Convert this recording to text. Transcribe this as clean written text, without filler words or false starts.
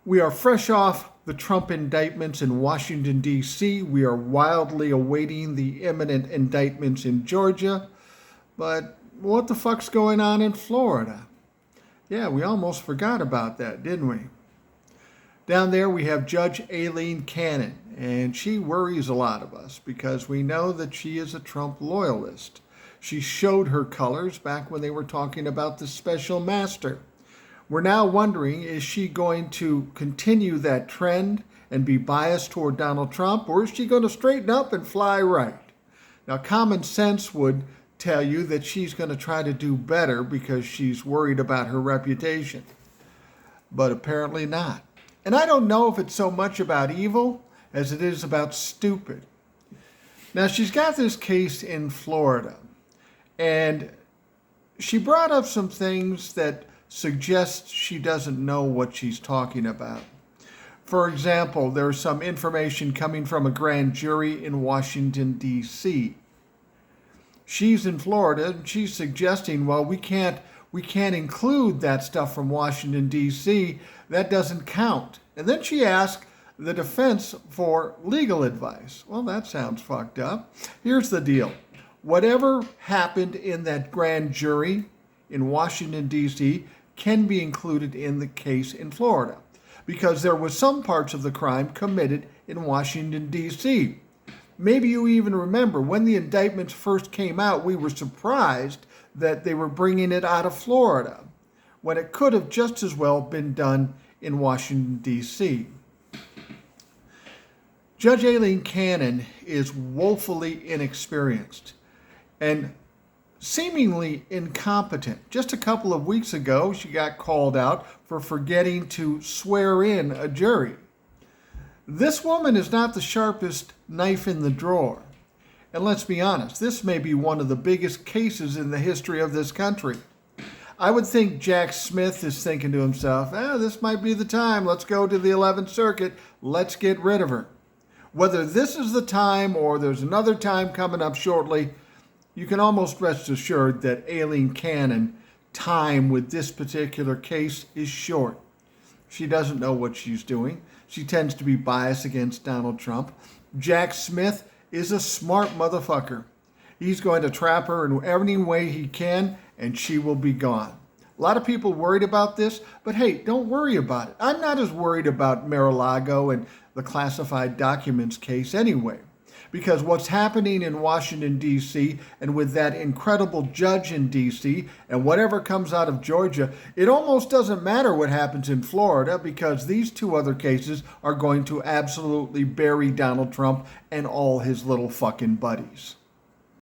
We are fresh off the Trump indictments in Washington, D.C. We are wildly awaiting the imminent indictments in Georgia. But what the fuck's going on in Florida? Yeah, we almost forgot about that, didn't we? Down there we have Judge Aileen Cannon, and she worries a lot of us because we know that she is a Trump loyalist. She showed her colors back when they were talking about the special master. We're now wondering, is she going to continue that trend and be biased toward Donald Trump, or is she going to straighten up and fly right? Now, common sense would tell you that she's going to try to do better because she's worried about her reputation, but apparently not. And I don't know if it's so much about evil as it is about stupid. Now, she's got this case in Florida, and she brought up some things that suggest she doesn't know what she's talking about. For example, there's some information coming from a grand jury in Washington, D.C. She's in Florida, and she's suggesting, well, we can't include that stuff from Washington, D.C. That doesn't count. And then she asked the defense for legal advice. Well, that sounds fucked up. Here's the deal. Whatever happened in that grand jury in Washington, D.C. can be included in the case in Florida because there was some parts of the crime committed in Washington, D.C. Maybe you even remember when the indictments first came out, we were surprised that they were bringing it out of Florida when it could have just as well been done in Washington, D.C. Judge Aileen Cannon is woefully inexperienced and seemingly incompetent. Just a couple of weeks ago, she got called out for forgetting to swear in a jury. This woman is not the sharpest knife in the drawer. And let's be honest, this may be one of the biggest cases in the history of this country. I would think Jack Smith is thinking to himself, this might be the time. Let's go to the 11th Circuit. Let's get rid of her. Whether this is the time or there's another time coming up shortly, you can almost rest assured that Aileen Cannon time with this particular case is short. She doesn't know what she's doing. She tends to be biased against Donald Trump. Jack Smith is a smart motherfucker. He's going to trap her in any way he can, and she will be gone. A lot of people worried about this, but hey, don't worry about it. I'm not as worried about Mar-a-Lago and the classified documents case anyway. Because what's happening in Washington, D.C., and with that incredible judge in D.C., and whatever comes out of Georgia, it almost doesn't matter what happens in Florida because these two other cases are going to absolutely bury Donald Trump and all his little fucking buddies.